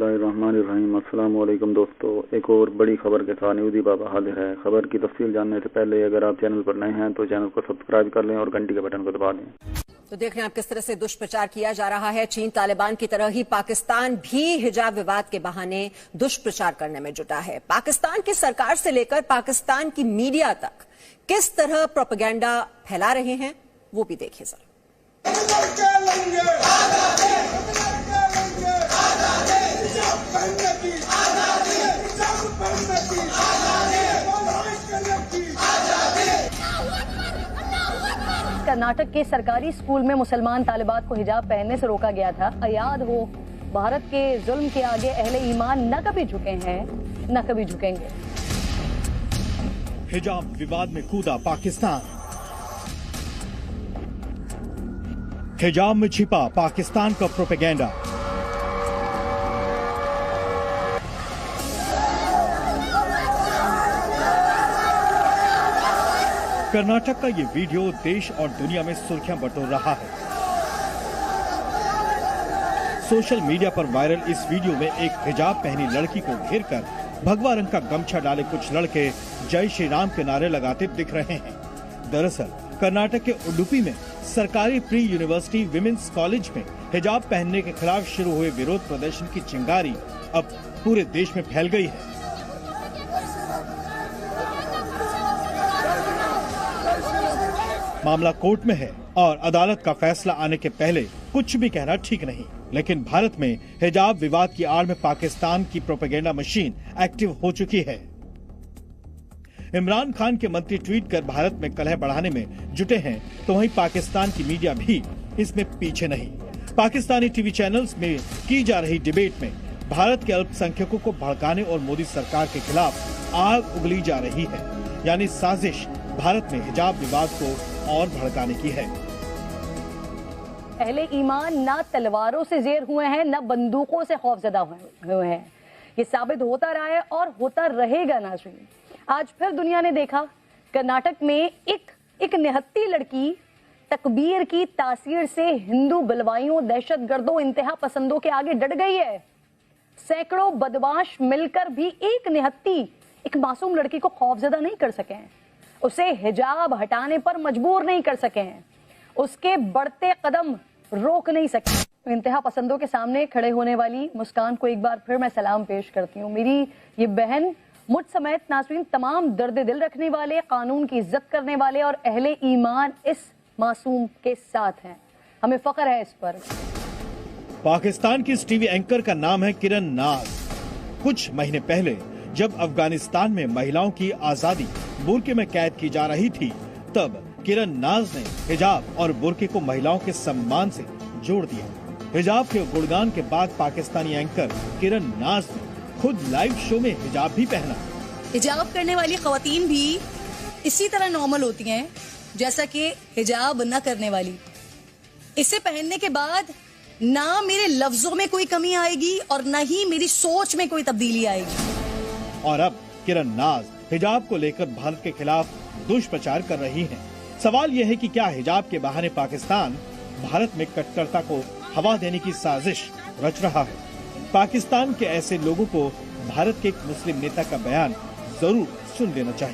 बिस्मिल्लाहिर्रहमानिर्रहीम। अस्सलाम वालेकुम दोस्तों, एक और बड़ी खबर के साथ न्यूज़ी बाबा हाजिर है। खबर की तफसील जानने से पहले अगर आप चैनल पर नए हैं तो चैनल को सब्सक्राइब कर लें और घंटी के बटन को दबा दें। तो देख रहे हैं आप किस तरह से दुष्प्रचार किया जा रहा है। चीन तालिबान की तरह ही पाकिस्तान भी हिजाब विवाद के बहाने दुष्प्रचार करने में जुटा है। पाकिस्तान की सरकार से लेकर पाकिस्तान की मीडिया तक किस तरह प्रोपेगेंडा फैला रहे हैं वो भी देखिए जरा। कर्नाटक के सरकारी स्कूल में मुसलमान तालिबात को हिजाब पहनने से रोका गया था। याद हो, भारत के जुल्म के आगे अहले ईमान न कभी झुके हैं न कभी झुकेंगे। हिजाब विवाद में कूदा पाकिस्तान। हिजाब में छिपा पाकिस्तान का प्रोपेगेंडा। कर्नाटक का ये वीडियो देश और दुनिया में सुर्खियां बटोर रहा है। सोशल मीडिया पर वायरल इस वीडियो में एक हिजाब पहनी लड़की को घेरकर भगवा रंग का गमछा डाले कुछ लड़के जय श्री राम के नारे लगाते दिख रहे हैं। दरअसल कर्नाटक के उडुपी में सरकारी प्री यूनिवर्सिटी विमेंस कॉलेज में हिजाब पहनने के खिलाफ शुरू हुए विरोध प्रदर्शन की चिंगारी अब पूरे देश में फैल गई है। मामला कोर्ट में है और अदालत का फैसला आने के पहले कुछ भी कहना ठीक नहीं। लेकिन भारत में हिजाब विवाद की आड़ में पाकिस्तान की प्रोपेगेंडा मशीन एक्टिव हो चुकी है। इमरान खान के मंत्री ट्वीट कर भारत में कलह बढ़ाने में जुटे हैं, तो वहीं पाकिस्तान की मीडिया भी इसमें पीछे नहीं। पाकिस्तानी टीवी चैनल्स में की जा रही डिबेट में भारत के अल्पसंख्यकों को भड़काने और मोदी सरकार के खिलाफ आग उगली जा रही है। यानी साजिश भारत में हिजाब विवाद को और भड़काने की है। अहले ईमान ना तलवारों से जेर हुए हैं, ना बंदूकों से खौफजदा हुए हैं। ये साबित होता रहा है और होता रहेगा। नाज़रीन, आज फिर दुनिया ने देखा, कर्नाटक में एक निहत्ती लड़की तकबीर की तासीर से हिंदू बलवाइयों, दहशतगर्दों, इंतहा पसंदों के आगे डट गई है। सैकड़ों बदमाश मिलकर भी एक मासूम लड़की को खौफजदा नहीं कर सके हैं, उसे हिजाब हटाने पर मजबूर नहीं कर सके हैं, उसके बढ़ते कदम रोक नहीं सके। इंतहा पसंदों के सामने खड़े होने वाली मुस्कान को एक बार फिर मैं सलाम पेश करती हूँ। मेरी ये बहन मुझ समेत नाज़रीन तमाम दर्द दिल रखने वाले, कानून की इज्जत करने वाले और अहले ईमान इस मासूम के साथ हैं। हमें फख्र है इस पर। पाकिस्तान की इस टीवी एंकर का नाम है किरण नाज। कुछ महीने पहले जब अफगानिस्तान में महिलाओं की आजादी बुर्के में कैद की जा रही थी, तब किरण नाज ने हिजाब और बुर्के को महिलाओं के सम्मान से जोड़ दिया। हिजाब के गुणगान के बाद पाकिस्तानी एंकर किरण नाज ने खुद लाइव शो में हिजाब भी पहना। हिजाब करने वाली खवातीन भी इसी तरह नॉर्मल होती हैं जैसा कि हिजाब न करने वाली। इसे पहनने के बाद ना मेरे लफ्जों में कोई कमी आएगी और न ही मेरी सोच में कोई तब्दीली आएगी। और अब किरण नाज हिजाब को लेकर भारत के खिलाफ दुष्प्रचार कर रही हैं। सवाल यह है कि क्या हिजाब के बहाने पाकिस्तान भारत में कट्टरता को हवा देने की साजिश रच रहा है? पाकिस्तान के ऐसे लोगों को भारत के एक मुस्लिम नेता का बयान जरूर सुन लेना चाहिए।